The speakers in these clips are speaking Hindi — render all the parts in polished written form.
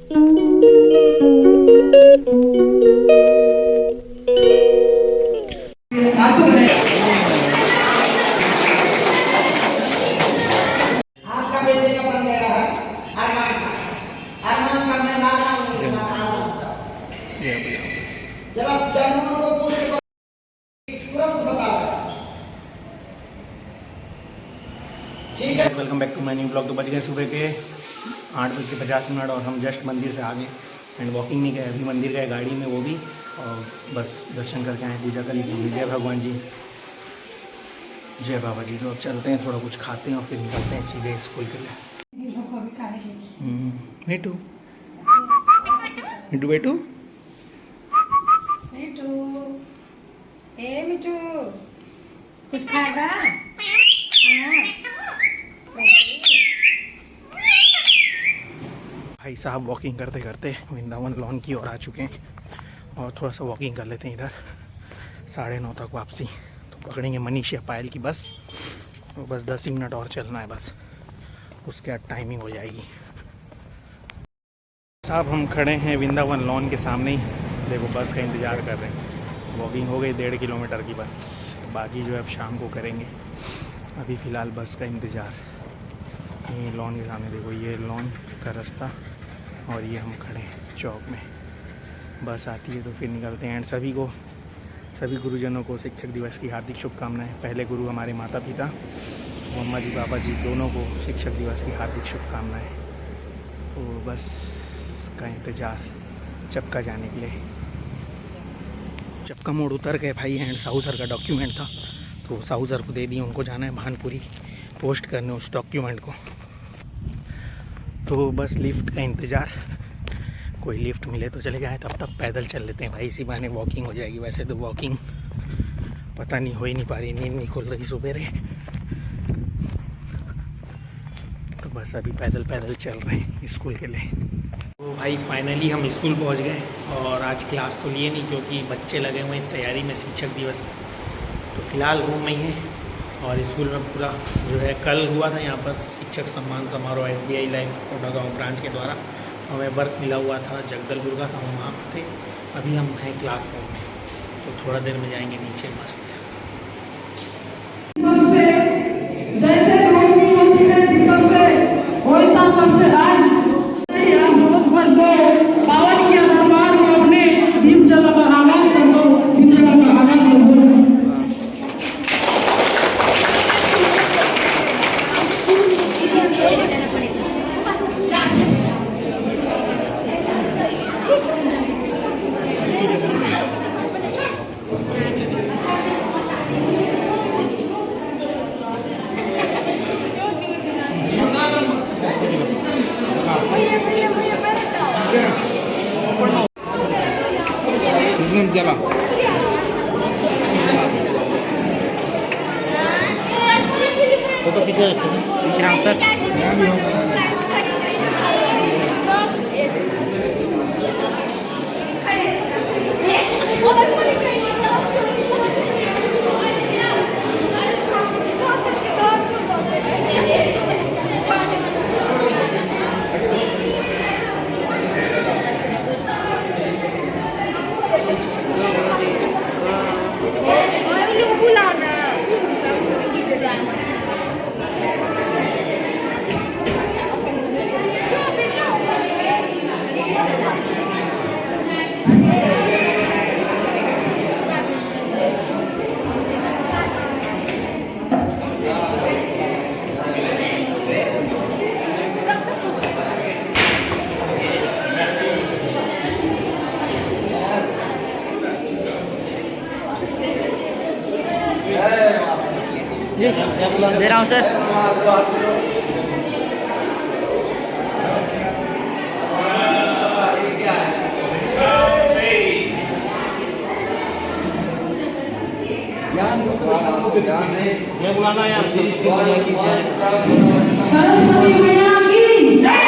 Welcome back to my new blog. तो बज गए सुबह के 8:50 और हम जस्ट मंदिर से आ गए एंड वॉकिंग नहीं गए, अभी मंदिर गए गाड़ी में, वो भी और बस दर्शन करके आए, पूजा करी पूरी। जय भगवान जी, जय बाबा जी। तो अब चलते हैं, थोड़ा कुछ खाते हैं और फिर निकलते हैं सीधे स्कूल के लिए। मिठू मिठू बेटू मिठू, ए मिठू कुछ खाएगा? भाई साहब वॉकिंग करते करते वृंदावन लॉन की ओर आ चुके हैं और थोड़ा सा वॉकिंग कर लेते हैं इधर। 9:30 तक वापसी। तो पकड़ेंगे मनीष या पायल की बस, तो बस 10 ही मिनट और चलना है बस, उसके बाद टाइमिंग हो जाएगी। साहब हम खड़े हैं वृंदावन लॉन के सामने ही, देखो बस का इंतज़ार कर रहे हैं। वॉकिंग हो गई 1.5 किलोमीटर की बस, बाकी जो है अब शाम को करेंगे। अभी फ़िलहाल बस का इंतज़ार। ये लॉन के सामने देखो, ये लॉन का रास्ता और ये हम खड़े हैं चौक में। बस आती है तो फिर निकलते हैं। एंड सभी गुरुजनों को शिक्षक दिवस की हार्दिक शुभकामनाएं। पहले गुरु हमारे माता पिता, मम्मा जी पापा जी दोनों को शिक्षक दिवस की हार्दिक शुभकामनाएं। तो बस का इंतज़ार चपका जाने के लिए। चपका मोड़ उतर गए भाई। एंड साहू सर का डॉक्यूमेंट था तो साहू सर को दे दिए, उनको जाना है भानपुरी पोस्ट करने उस डॉक्यूमेंट को। तो बस लिफ्ट का इंतज़ार, कोई लिफ्ट मिले तो चले जाए, तब तक पैदल चल लेते हैं भाई, इसी बहाने वॉकिंग हो जाएगी। वैसे तो वॉकिंग पता नहीं हो ही नहीं पा रही, नींद नहीं खुल रही सुबह। तो बस अभी पैदल चल रहे हैं स्कूल के लिए। तो भाई फाइनली हम स्कूल पहुंच गए और आज क्लास तो लिए नहीं क्योंकि बच्चे लगे हुए हैं तैयारी में शिक्षक दिवस की। तो फिलहाल रूम में ही है और स्कूल में पूरा जो है, कल हुआ था यहाँ पर शिक्षक सम्मान समारोह SBI लाइफ कोंडागांव ब्रांच के द्वारा। हमें वर्क मिला हुआ था जगदलपुर का, था हम वहाँ थे। अभी हम हैं क्लासरूम में, तो थोड़ा देर में जाएंगे नीचे मस्त। जला फोटो खींच अच्छे से खींच रहा हूँ सर। दे रहा हूँ सर। जय बुलाना यार, सरस्वती मैया की जय। सरस्वती मैया की जय।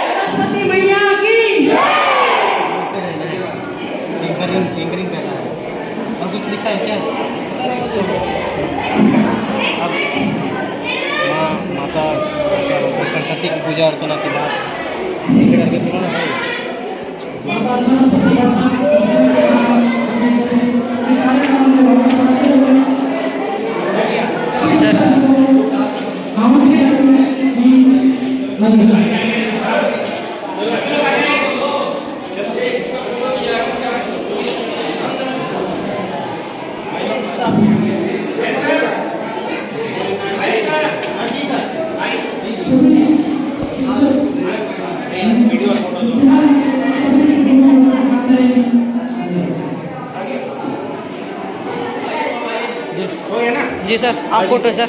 सरस्वती मैया की जय। एंकरिंग कर रहा है। और कुछ लिखा है क्या? अब माता सरस्वती की पूजा अर्चना के बाद ऐसे करके बोलो ना भाई। सरस्वती सर जी सर आप फोटो सर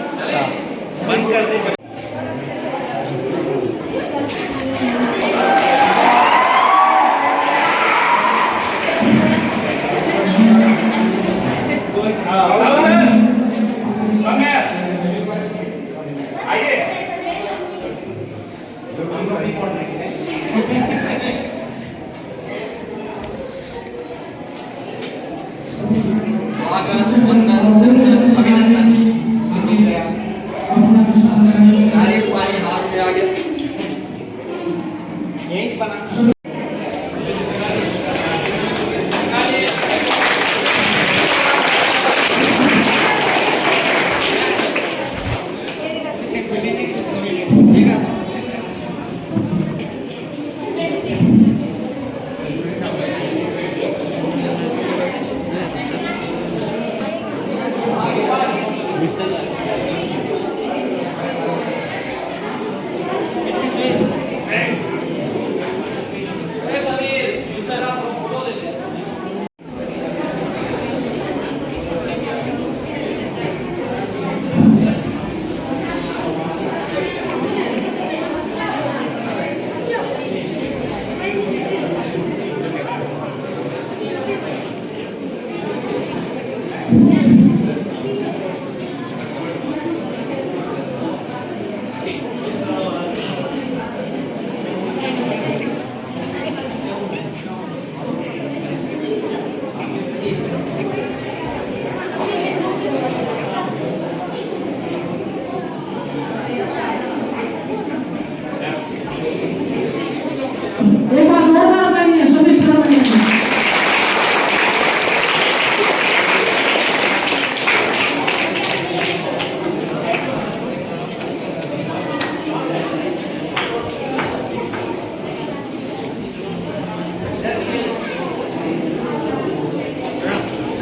एक बार जोरदार तालियां सभी श्रमणीय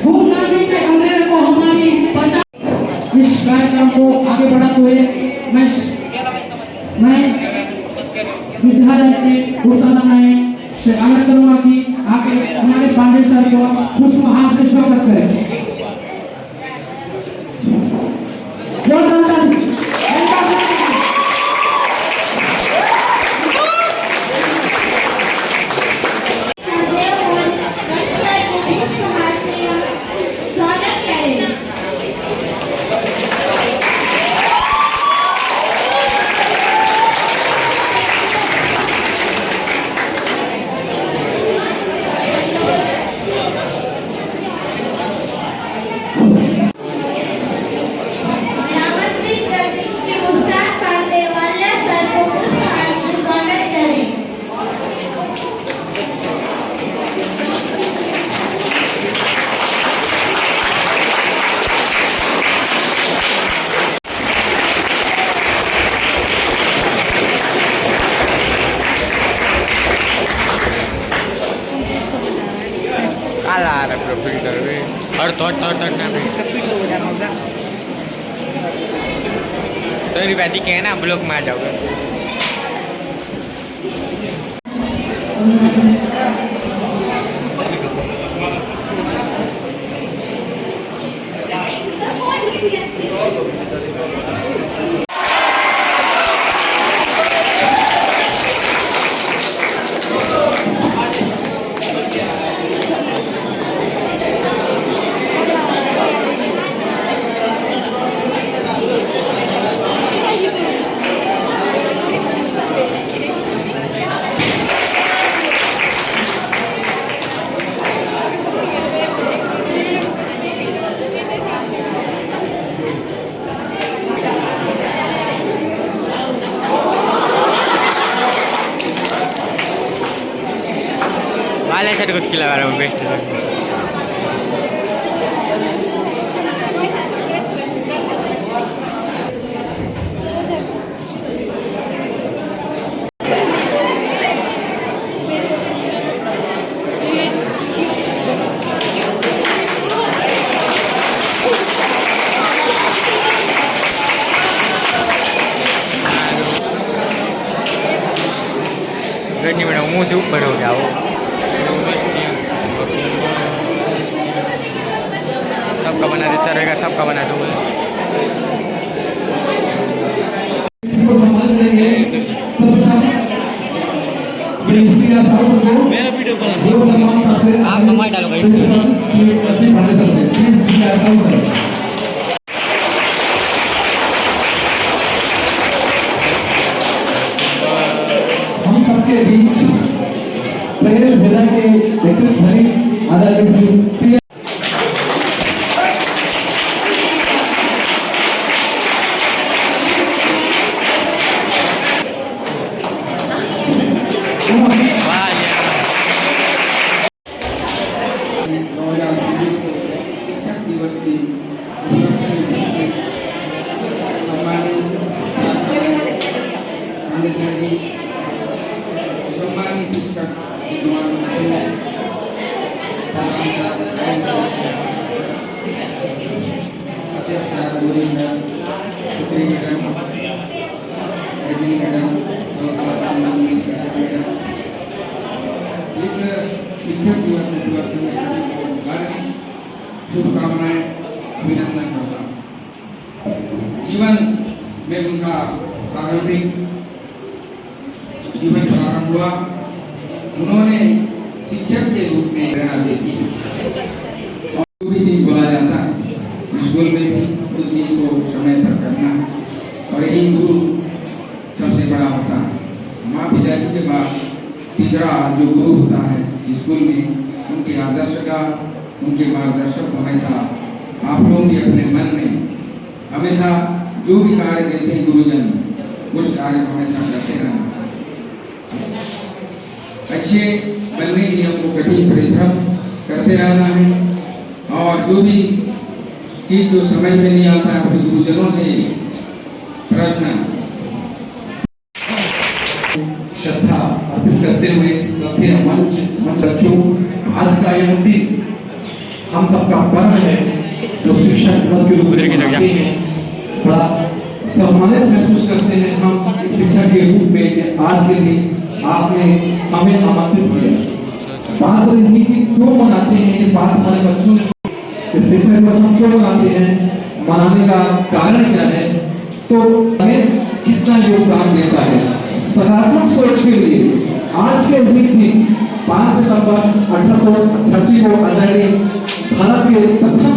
गुमनामी के अंधेरे को हमारी इस कार्यक्रम को आगे बढ़ाते हुए मैं विद्यालय के घोषणा में से आग्रह करूंगा कि आके हमारे पांडे सर को पुष्पहार से स्वागत करें। जोरदार ताली। Kalah ada filter we. Third na we. तो रिवायती के ना ब्लॉक में आ जाओगे आल्यासाठी कुछ किला बरं बेस्ट रजनी मैडम मुँह से ऊपर हो गया वो सबका बना देता रहेगा सबका बना दूंगा मेरा वीडियो बना आप कमाई डालो भाई हम सबके बीच प्रेम विदा के नेतृत्व धनी आदरणीय शिक्षक दिवस की उपलक्ष्य में सम्मानित सम्मानित शिक्षक इस शिक्षक दिवस के उपलक्ष्य में हार्दिक शुभकामनाएं अभिनंदन करता हूँ। जीवन में उनका प्रारंभिक जीवन प्रारंभ हुआ। उन्होंने शिक्षक के रूप में प्रेरणा दी थी। जो भी चीज बोला जाता है स्कूल में भी उस चीज को समय पर करना और यही गुरु सबसे बड़ा होता है। माँ पिताजी के बाद तीसरा जो गुरु होता है स्कूल में, उनके आदर्श का उनके मार्गदर्शक हमेशा आप लोग भी अपने मन में हमेशा जो भी कार्य देते हैं गुरुजन उस कार्य को हमेशा करते रहना। अच्छे बनने के लिए हमको कठिन परिश्रम करते रहना है और जो भी चीज जो समझ में नहीं आता है अपने गुरुजनों से प्रश्न श्रद्धा अर्पित करते हुए श्रद्धेय मंच रखियों, आज का यह दिन हम सबका पर्व है जो शिक्षक दिवस के रूप में मनाते हैं। बड़ा सम्मानित महसूस करते हैं हम एक शिक्षक के रूप में कि आज के दिन आपने हमें आमंत्रित किया। बात रही कि क्यों मनाते हैं, ये बात हमारे बच्चों ने शिक्षक दिवस हम क्यों मनाते हैं, मनाने का कारण क्या है, तो हमें कितना योगदान देता है सकारात्मक सोच के लिए। आज के दिन 5 सितंबर 1888 को आदरणीय भारत के प्रथम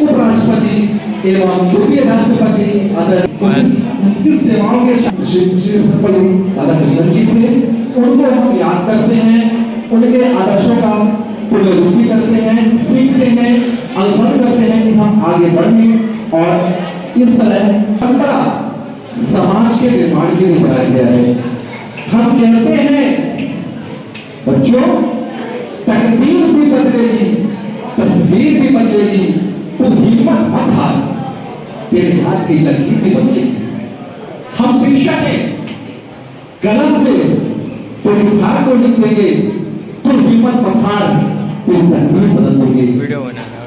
उपराष्ट्रपति एवं द्वितीय राष्ट्रपति उनकी सेवाओं के दादा कृष्ण जी थे। उनको हम याद करते हैं, उनके आदर्शों का पुनरुक्ति करते हैं, सीखते हैं, अनुसरण करते हैं कि हम आगे बढ़ें और इस तरह परंपरा समाज के निर्माण के लिए बनाया गया है। हम कहते हैं बच्चों तकदीर भी बदलेगी, तस्वीर भी बदलेगी, तो हिम्मत मत हार, तेरे हाथ की लकीर भी बदलेगी। हम शिक्षक हैं, कलम से तेरे भाग को लिख देंगे, तो हिम्मत मत हार, तेरी तकदीर बदल देंगे। वीडियो बनाना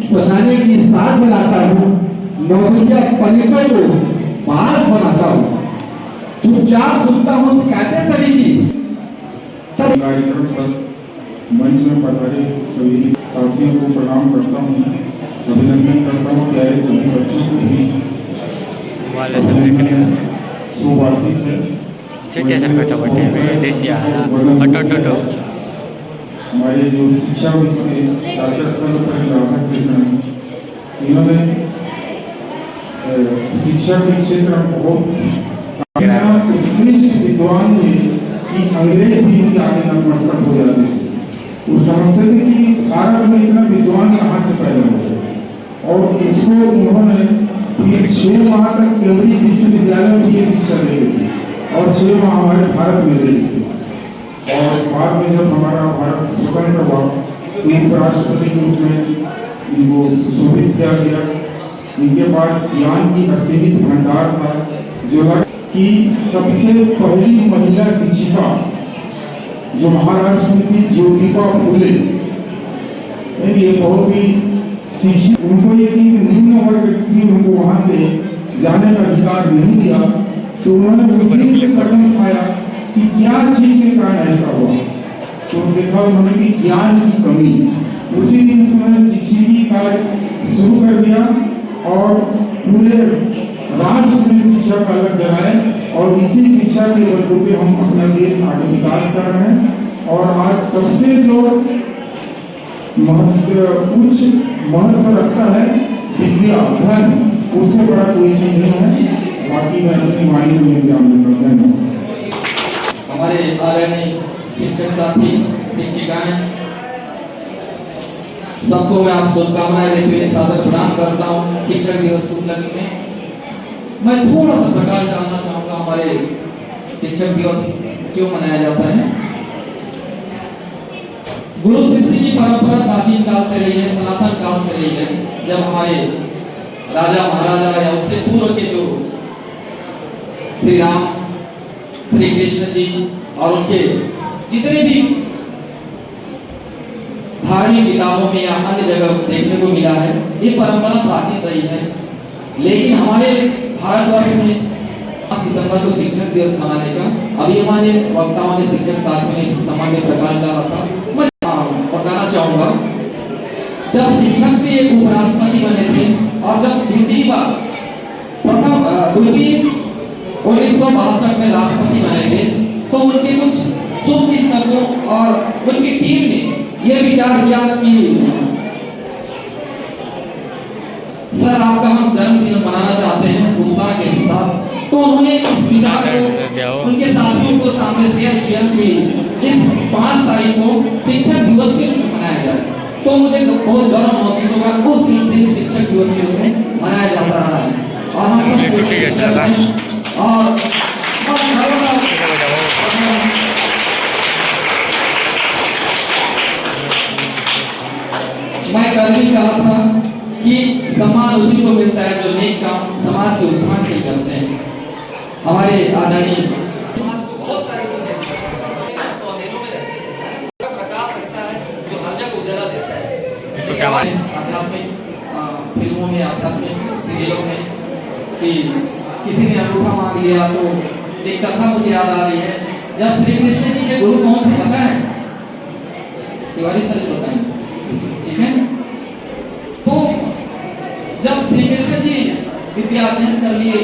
सजाने की साथ बनाता हूँ, नौसिया पलितों को पास बनाता हूँ, चुपचाप सुनता हूँ शिकायतें सभी की। कार्यक्रम पर मंच में पधारे सभी साथियों को प्रणाम करता हूँ, अभिनंदन करता हूँ। प्यारे सभी बच्चों को भी वाले सब देख रहे हैं सुवासी से चिट्टे सर का बच्चे में देसी आला अटो हमारे जो शिक्षा थे डॉक्टर सर्वपल्ली राधाकृष्णन, इन्होंने शिक्षा के क्षेत्र में बहुत उत्कृष्ट विद्वान थे कि अंग्रेज भी उनके आगे नतमस्तक हो जाते थे। वो समझते थे कि भारत में इतना विद्वान कहाँ से पैदा हो, और इसको उन्होंने 6 माह तक केंद्रीय विश्वविद्यालय में ये शिक्षा दे दी। और 6 माह हमारे भारत में रही। और बाद में जब हमारा भारत स्वतंत्र हुआ तो उपराष्ट्रपति के रूप में इनको सुशोभित किया गया। इनके पास ज्ञान की असीमित भंडार था, जो कि सबसे पहली महिला शिक्षिका जो महाराष्ट्र की ज्योतिबा फुले, ये बहुत ही शिक्षित, उनको ये कि निम्न वर्ग की उनको वहां से जाने का अधिकार नहीं दिया, तो उन्होंने उस दिन से कसम खाया कि क्या चीज के कारण ऐसा हुआ। तो देखा उन्होंने कि ज्ञान की कमी, उसी दिन से उन्होंने शिक्षिकी कार्य शुरू कर दिया और पूरे राष्ट्र में शिक्षा का अलग जलाए, और इसी शिक्षा के बलबूते हम अपना देश आगे विकास कर रहे हैं। और आज सबसे जो उच्च महत्व रखता है विद्या, धन, उससे बड़ा कोई चीज नहीं है। बाकी मैं अपनी वाणी में ध्यान देता हूँ। हमारे आदरणीय शिक्षक साथी, शिक्षिकाएं, सबको मैं आप शुभकामनाएं देते हुए सादर प्रणाम करता हूँ। शिक्षक दिवस के उपलक्ष्य में मैं थोड़ा सा प्रकाश डालना चाहूंगा हमारे शिक्षक दिवस क्यों मनाया जाता है। गुरु शिष्य की परंपरा प्राचीन काल से रही है, सनातन काल से रही है। जब हमारे राजा महाराजा या उससे पूर्व के जो श्री राम, श्री कृष्ण जी और उनके जितने भी धार्मिक किताबों में या अन्य जगह देखने को मिला है, ये परंपरा प्राचीन रही है। लेकिन हमारे भारतवर्ष में 5 सितंबर को शिक्षक दिवस मनाने का अभी हमारे वक्ताओं ने, शिक्षक साथियों ने इस संबंध में प्रकाश डाला था। मैं बताना चाहूंगा, जब शिक्षक से एक उपराष्ट्रपति बने थे और जब द्वितीय 1962 में राष्ट्रपति बने थे, तो उनके कुछ शुभचिंतकों और उनकी टीम ने यह विचार किया कि सर आपका हम जन्मदिन मनाना चाहते हैं उत्साह के साथ। तो उन्होंने इस विचार को उनके साथियों को सामने शेयर किया कि इस 5 तारीख को शिक्षक दिवस के रूप में मनाया जाए। तो मुझे बहुत गर्व महसूस होगा, उस दिन से शिक्षक दिवस के रूप में मनाया जाता रहा है। और हम सब और मैं कल भी कहा था कि सम्मान उसी को मिलता है जो नेक काम समाज के उत्थान के लिए करते हैं। हमारे आदरणीय समाज को बहुत सारी चीजें तो अंधेरों में रहते हैं, प्रकाश ऐसा है जो हर जगह उजाला देता है। इसको क्या माने आध्यात्मिक फिल्मों में, आध्यात्मिक सीरियलों में कि किसी ने अंगूठा मांग लिया, तो एक कथा मुझे याद आ रही है। जब श्री कृष्ण जी के गुरु कौन थे पता है? तिवारी सर बताएंगे, ठीक है। तो जब श्री कृष्ण जी विद्या अध्ययन कर लिए,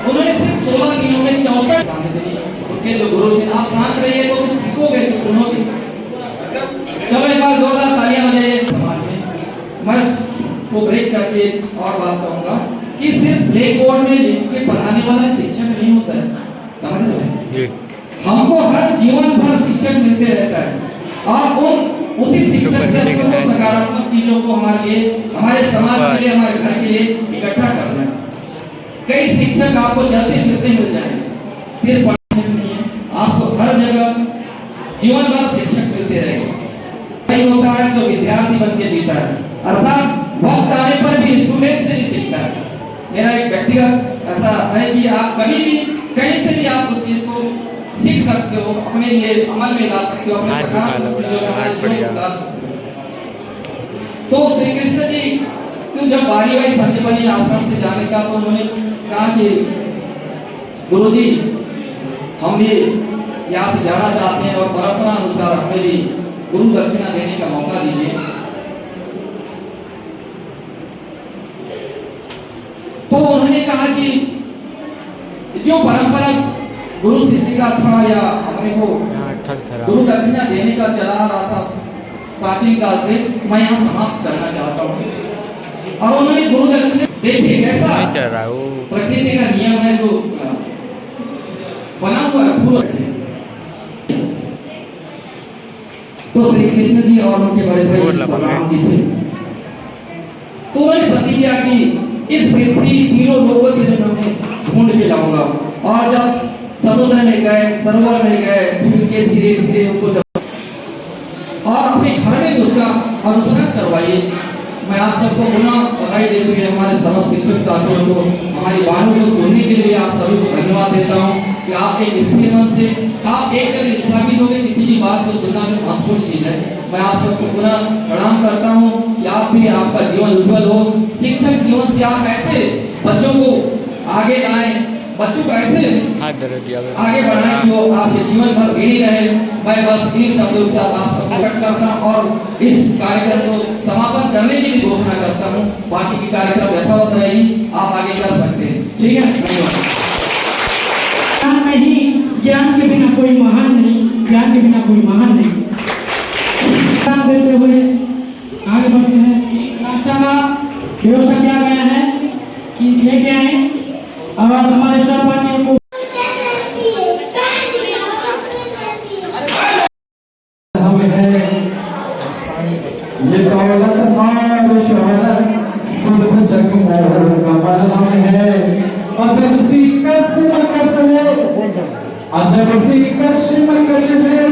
उन्होंने सिर्फ 16 दिनों में 64 शांत थे। उनके जो गुरु थे, आप शांत रहिए तो कुछ सीखोगे, कुछ सुनोगे। चलो एक बार जोरदार तालियां बजाइए। समाज में मैं को ब्रेक करके और बात कहूंगा कि सिर्फ ब्लैक बोर्ड में लिख के पढ़ाने वाला शिक्षक नहीं होता है, समझ रहे हैं? हमको हर जीवन भर शिक्षक मिलते रहता है और उसी शिक्षक से हमको सकारात्मक चीजों को हमारे लिए, हमारे समाज के लिए, हमारे घर के लिए इकट्ठा करना है। कई शिक्षक आपको चलते फिरते मिल जाएंगे, सिर्फ शिक्षक नहीं है, आपको हर जगह जीवन भर शिक्षक मिलते रहेंगे। कई होता है जो विद्यार्थी बन के जीता है, अर्थात वक्त आने पर भी स्टूडेंट से ही सीखता है। मेरा एक व्यक्तिगत ऐसा है कि आप कभी भी कहीं से भी आप उस चीज को सीख सकते हो, अपने लिए अमल में ला सकते हो, अपने सकारात्मक चीजों में हमारे जीवन में ला सकते हो। तो श्री कृष्ण जी क्यों जब बारी बारी संजीवनी आश्रम से जाने का, तो उन्होंने कहा कि गुरुजी हम भी यहाँ से जाना चाहते हैं और परंपरा अनुसार हमें भी गुरु दक्षिणा देने का मौका दीजिए। तो उन्होंने कहा कि जो परंपरा गुरु शिष्य का था या अपने को गुरु दक्षिणा देने का चला रहा था प्राचीन काल से, मैं यहाँ समाप्त करना चाहता हूँ। और उन्होंने गुरु दक्षिणा देखिए कैसा प्रकृति का नियम है जो बना हुआ है पूरा। तो श्री कृष्ण जी और उनके बड़े भाई बलराम जी थे, तो उन्होंने प्रतिज्ञा की इस पृथ्वी तीनों लोगों से जो मैं ढूंढ के लाऊंगा। और जब समुद्र में गए, सरोवर में गए, फिर के धीरे धीरे उनको और अपने घर में उसका अनुसरण करवाइए। मैं आप सबको पुनः बधाई देते हुए हमारे समस्त शिक्षक साथियों को हमारी वाणी को सुनने के लिए आप सभी को धन्यवाद देता हूँ कि आप एक स्थिर मन से आप एक जगह स्थापित हो गए। किसी की बात को सुनना जो महत्वपूर्ण चीज है। मैं आप सबको पुनः प्रणाम करता हूँ कि आप भी आपका जीवन उज्जवल हो। शिक्षक जीवन से आप ऐसे बच्चों को आगे लाएं, बच्चों को ऐसे आगे बढ़ाएं कि वो आपके जीवन भर ऋणी रहे। मैं बस इन शब्दों से आप सबको प्रकट करता हूं और इस कार्यक्रम को समापन करने की भी घोषणा करता हूं। बाकी की कार्यक्रम यथावत रहेगी, आप आगे कर सकते हैं। ठीक है, धन्यवाद। ज्ञान में ही, ज्ञान के बिना कोई महान नहीं, ज्ञान के बिना कोई महान नहीं। काम देते हुए आगे बढ़ते हैं। नाश्ता का व्यवस्था किया गया है कि लेके आए और हमारे सहपाठियों को हम है ये दौलत और शोहरत सब जग मोर कमल हम है। अजब सी कसम कस है, अजब सी कसम कस है।